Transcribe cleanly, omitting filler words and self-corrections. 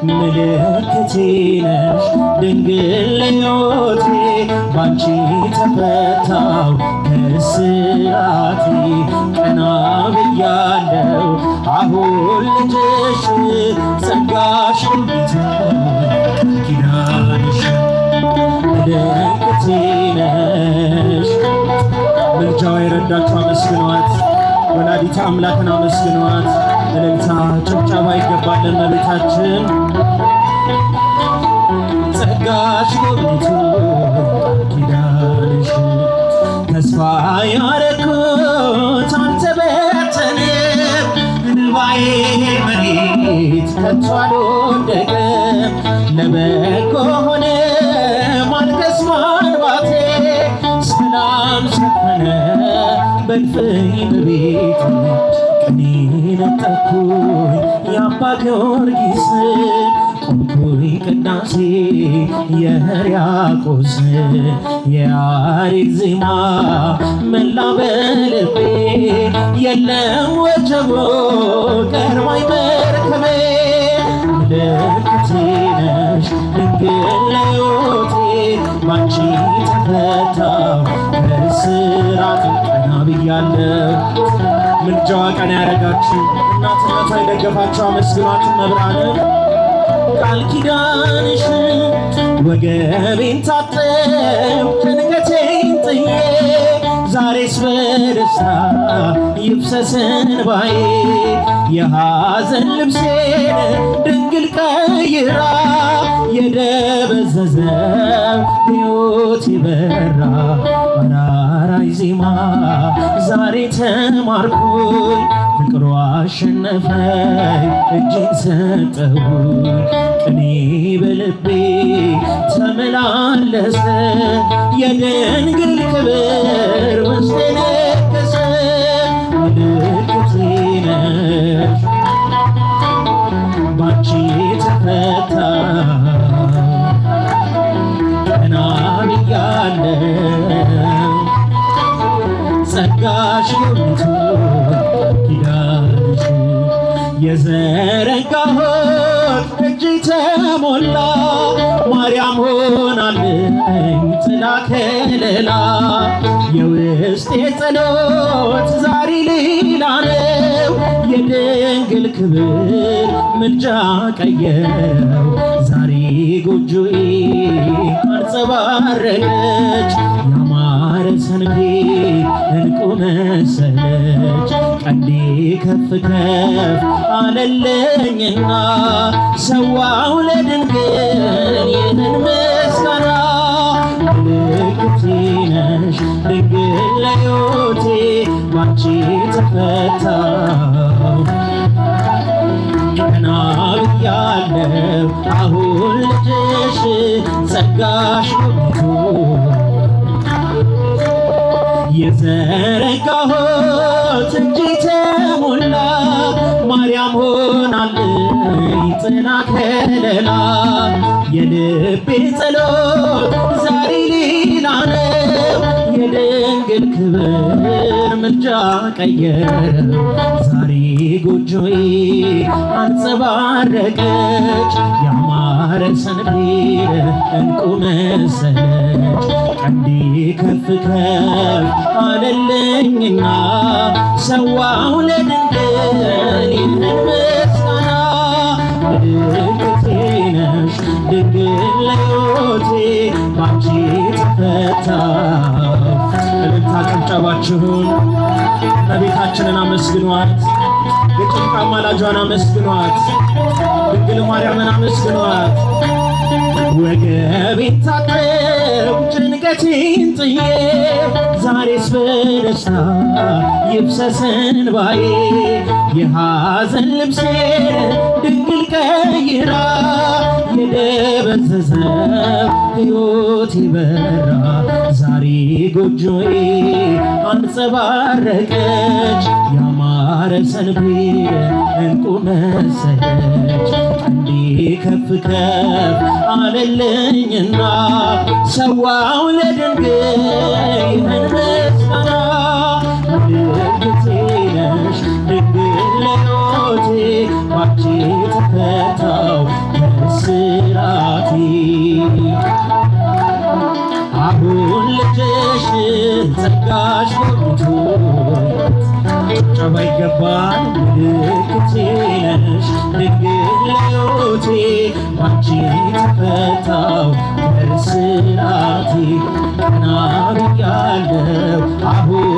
ምልክቴ ነሽ ድንግል ለሕይወቴ ባንቺ ተፈታው ከእስራቴ ቀና ብያለው አሁን ልጅሽ ጸጋሽ ኪዳንሽ ምልክቴ ነሽ። ምልጃዋ የረዳችሁ አመስግኗት። ወላዲተ አምላክን አመስግኗት። እልልታ ጭብጨባ ይገባል ለቤታችን። ጸጋሽ ጎብኝቶ ኪዳንሽ ተስፋ ያረኩት አልተበተንም እንባዬ መሬት ከቶ አልወደቀም። ለበጎ ሆነ ማልቀስ ማልባቴ ሰላም ሰፈነ በልፍኝ በቤቴ ቀኔ ነጠኩኝ የአባ ጊዮርጊስ ቆምኩኝ ቅዳሴ የሕርያቆስ የያሬድ ዜማ መላ በልቤ የለም ወጀቦ ቀርባይ መርከቤ ምልክቴ ነሽ ድንግል ለሕይወቴ ባንቺ ተፈታው ከእስራቴ ቀና ብያለሁ። ምልጃዋ ቀና ያረጋችሁ እናትነቷ የደገፋችሁ አመስግኗት መብራንን። ቃል ኪዳንሽ ወገቤን ታጠብ ጭንቀቴን ጥዬ ዛሬስ በደስታ ይፍሰስ እንባዬ የሐዘን ልብሴን ድንግል ቀይራ የደበዘዘው ሕይወት ይበራ አራራይ ዜማ ዛሬ ተማርኩኝ ፍቅሯ አሸነፈኝ እጄን ሰጠሁኝ ቅኔ በልቤ ተመላለሰ የድንግል ክብር ውስጤ ነገሰ ምልክቴ ነሽ ባንቺ ተፈታ ቀና ብያለሁ ጸጋሽ ጎብኝቶ ኪዳንሽ የዘረጋሁት እጅ ተሞላ ማርያም ሆናለኝ ጥላ ከለላ የውስጤ ጸሎት ዛሬ ሌላ ነው የድንግል ክብር ምልጃ ቀየረው ዛሬ ጎጆዬ አንጸባረቀች ያማረ ሰንፔ እንቁ መሰለች ቀንዴ ከፍ ከፍ አለለኝና ሰዋው ለድንግል ይህንን ምስጋና ምልክቴ ነሽ ድንግል ለሕይወቴ ባንቺ ተፈታው ቀና ብያለሁ አሁን ልጅሽ ጸጋሽ ጎብኝቶ የዘረጋሁት እጅ ተሞላ ማርያም ሆናለኝ ጥላ ከለላ የልቤ ጸሎት ዛሬ ሌላ ነው የድንግል ክብር ምልጃ ቀየረው ዛሬ ጎጆዬ አንጸባረቀች ያማረ ሰንፔር እንቁ መሰለች ቀንዴ ከፍ ከፍ አለለኝና ሰዋው ለድንግል ይህንን ምስጋና ምልክቴ ነሽ ድንግል ለሕይወቴ ባንቺ ተፈታው። እልልታ ጭብጨባችሁን እመቤታችንን አመስግኗት። የጭንቃ አማላጇን አመስግኗት። ድንግል ማርያምን አመስግኗት። ወገቤን ታጠብ ጭንቀቴን ጥዬ ዛሬስ በደስታ ይፍሰስ እንባዬ የሐዘን ልብሴን ድንግል ቀይራ የደበዘዘው ሕይወት ይበራ ዛሬ ጎጆዬ አንጸባረቀች ያማረ ሰንፔር እንቁ መሰለች ቀንዴ ከፍ ከፍ አለለኝና ሰዋው ለድንግል ይህንን ምስጋና ምልክቴ ነሽ ድንግል ለሕይወቴ ባንቺ ተፈታው ጸጋሽ ጎብኝቶኝ ጭብጨባ ይገባል ምልክቴ ነሽ ድንግል ለሕይወቴ ባንቺ ተፈታው ከእስራቴ ቀና ብያለሁ አሁን